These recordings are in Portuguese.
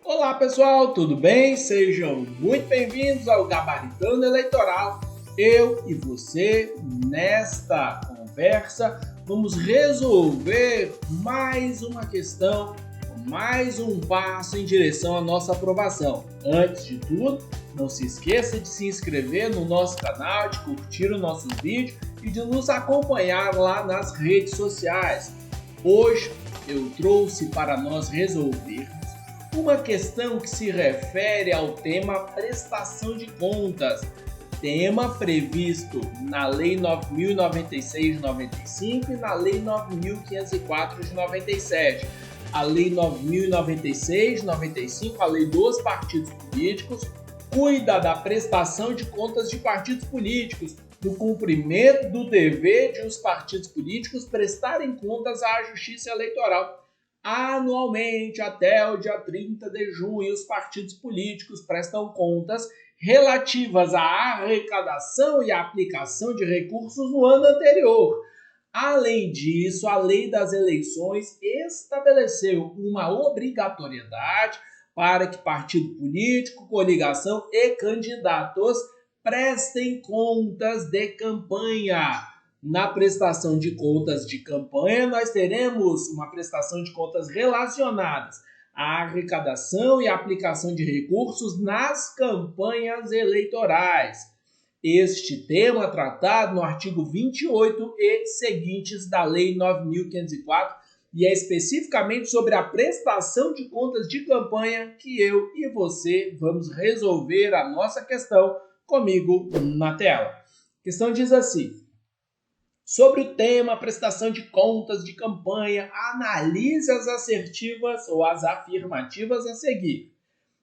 Olá pessoal, tudo bem? Sejam muito bem-vindos ao Gabaritando Eleitoral. Eu e você, nesta conversa, vamos resolver mais uma questão, mais um passo em direção à nossa aprovação. Antes de tudo, não se esqueça de se inscrever no nosso canal, de curtir o nosso vídeo e de nos acompanhar lá nas redes sociais. Hoje eu trouxe para nós resolvermos uma questão que se refere ao tema prestação de contas, tema previsto na Lei 9.096 de 95 e na Lei 9.504 de 97. A Lei 9.096 de 95, a Lei dos Partidos Políticos, cuida da prestação de contas de partidos políticos, do cumprimento do dever de os partidos políticos prestarem contas à Justiça Eleitoral. Anualmente, até o dia 30 de junho, os partidos políticos prestam contas relativas à arrecadação e aplicação de recursos no ano anterior. Além disso, a Lei das Eleições estabeleceu uma obrigatoriedade para que partido político, coligação e candidatos prestem contas de campanha. Na prestação de contas de campanha, nós teremos uma prestação de contas relacionadas à arrecadação e aplicação de recursos nas campanhas eleitorais. Este tema tratado no artigo 28 e seguintes da Lei 9.504 e é especificamente sobre a prestação de contas de campanha que eu e você vamos resolver a nossa questão comigo na tela. A questão diz assim: sobre o tema prestação de contas de campanha, analise as assertivas ou as afirmativas a seguir.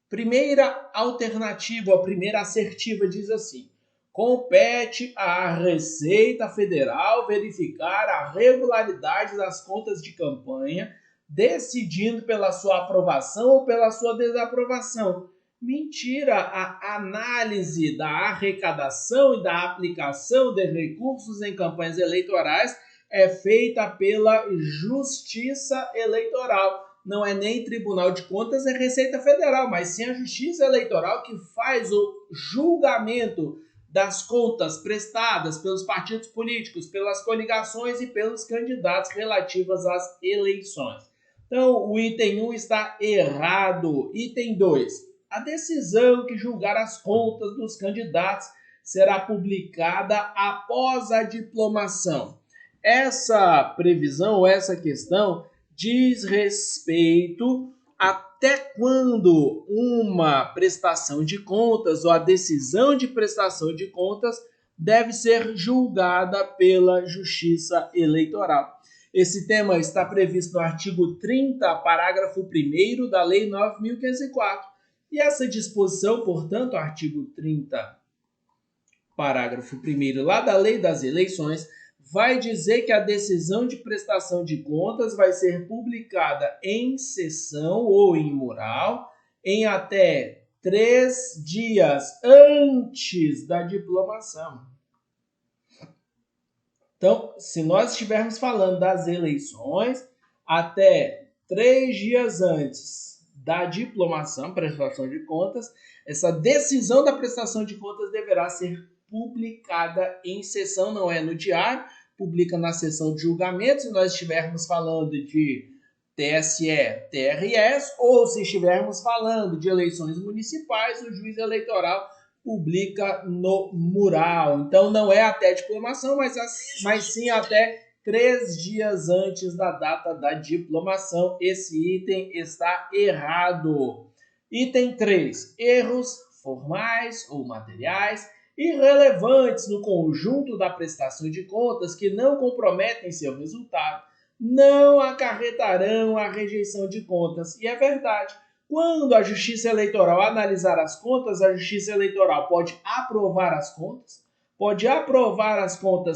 Primeira alternativa, a primeira assertiva diz assim: compete à Receita Federal verificar a regularidade das contas de campanha, decidindo pela sua aprovação ou pela sua desaprovação. Mentira, a análise da arrecadação e da aplicação de recursos em campanhas eleitorais é feita pela Justiça Eleitoral. Não é nem Tribunal de Contas, é Receita Federal, mas sim a Justiça Eleitoral que faz o julgamento das contas prestadas pelos partidos políticos, pelas coligações e pelos candidatos relativas às eleições. Então, o item 1 está errado. Item 2. A decisão que julgar as contas dos candidatos será publicada após a diplomação. Essa previsão, essa questão, diz respeito até quando uma prestação de contas ou a decisão de prestação de contas deve ser julgada pela Justiça Eleitoral. Esse tema está previsto no artigo 30, parágrafo 1º da Lei 9.504. E essa disposição, portanto, artigo 30, parágrafo 1º lá da Lei das Eleições, vai dizer que a decisão de prestação de contas vai ser publicada em sessão ou em mural em até 3 dias antes da diplomação. Então, se nós estivermos falando das eleições, até 3 dias antes da diplomação, prestação de contas, essa decisão da prestação de contas deverá ser publicada em sessão, não é no diário, publica na sessão de julgamento, se nós estivermos falando de TSE, TRS, ou se estivermos falando de eleições municipais, o juiz eleitoral publica no mural. Então não é até diplomação, mas sim até 3 dias antes da data da diplomação. Esse item está errado. Item 3. Erros formais ou materiais irrelevantes no conjunto da prestação de contas que não comprometem seu resultado não acarretarão a rejeição de contas. E é verdade. Quando a Justiça Eleitoral analisar as contas, a Justiça Eleitoral pode aprovar as contas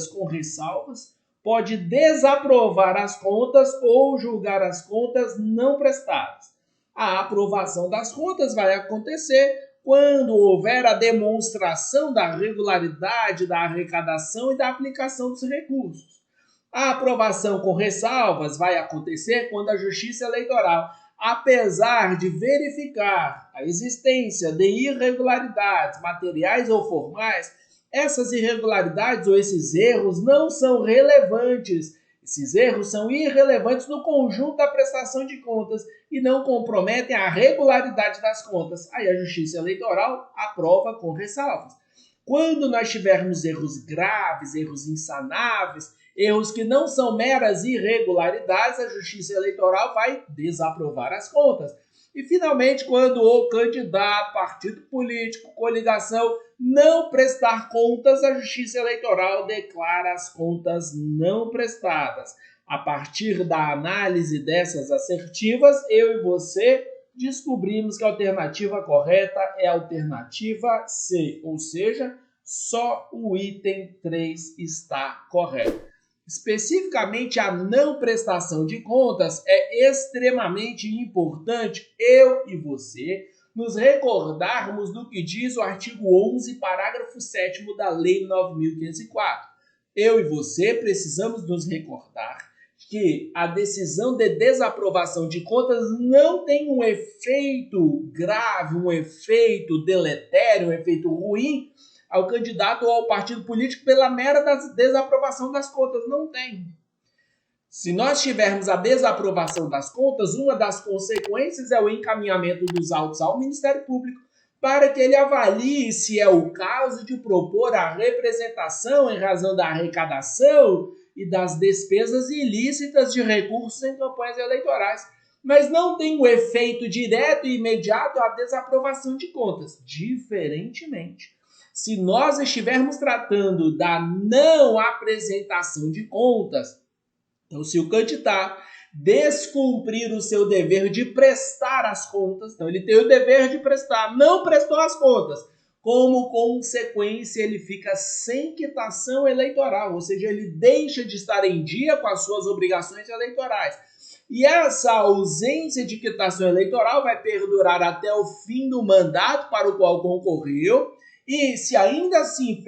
com ressalvas, pode desaprovar as contas ou julgar as contas não prestadas. A aprovação das contas vai acontecer quando houver a demonstração da regularidade da arrecadação e da aplicação dos recursos. A aprovação com ressalvas vai acontecer quando a Justiça Eleitoral, apesar de verificar a existência de irregularidades materiais ou formais, essas irregularidades ou esses erros não são relevantes. Esses erros são irrelevantes no conjunto da prestação de contas e não comprometem a regularidade das contas. Aí a Justiça Eleitoral aprova com ressalvas. Quando nós tivermos erros graves, erros insanáveis, erros que não são meras irregularidades, a Justiça Eleitoral vai desaprovar as contas. E, finalmente, quando o candidato, partido político, coligação não prestar contas, a Justiça Eleitoral declara as contas não prestadas. A partir da análise dessas assertivas, eu e você descobrimos que a alternativa correta é a alternativa C, ou seja, só o item 3 está correto. Especificamente, a não prestação de contas é extremamente importante eu e você nos recordarmos do que diz o artigo 11, parágrafo 7º da Lei 9.504. Eu e você precisamos nos recordar que a decisão de desaprovação de contas não tem um efeito grave, um efeito deletério, um efeito ruim ao candidato ou ao partido político pela mera desaprovação das contas. Não tem. Se nós tivermos a desaprovação das contas, uma das consequências é o encaminhamento dos autos ao Ministério Público para que ele avalie se é o caso de propor a representação em razão da arrecadação e das despesas ilícitas de recursos em campanhas eleitorais. Mas não tem o efeito direto e imediato a desaprovação de contas. Diferentemente, se nós estivermos tratando da não apresentação de contas, então se o candidato descumprir o seu dever de prestar as contas, então ele tem o dever de prestar, não prestou as contas, como consequência ele fica sem quitação eleitoral, ou seja, ele deixa de estar em dia com as suas obrigações eleitorais. E essa ausência de quitação eleitoral vai perdurar até o fim do mandato para o qual concorreu, e se ainda assim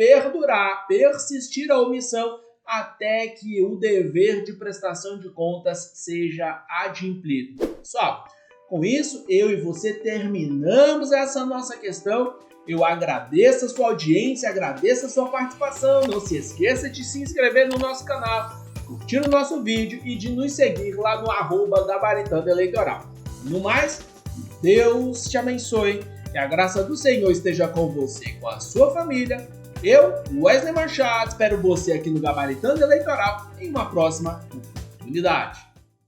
persistir a omissão, até que o dever de prestação de contas seja adimplido. Só, com isso, eu e você terminamos essa nossa questão. Eu agradeço a sua audiência, agradeço a sua participação. Não se esqueça de se inscrever no nosso canal, curtir o nosso vídeo e de nos seguir lá no @Gabaritando Eleitoral. No mais, Deus te abençoe. Que a graça do Senhor esteja com você e com a sua família. Eu, Wesley Machado, espero você aqui no Gabaritando Eleitoral em uma próxima oportunidade.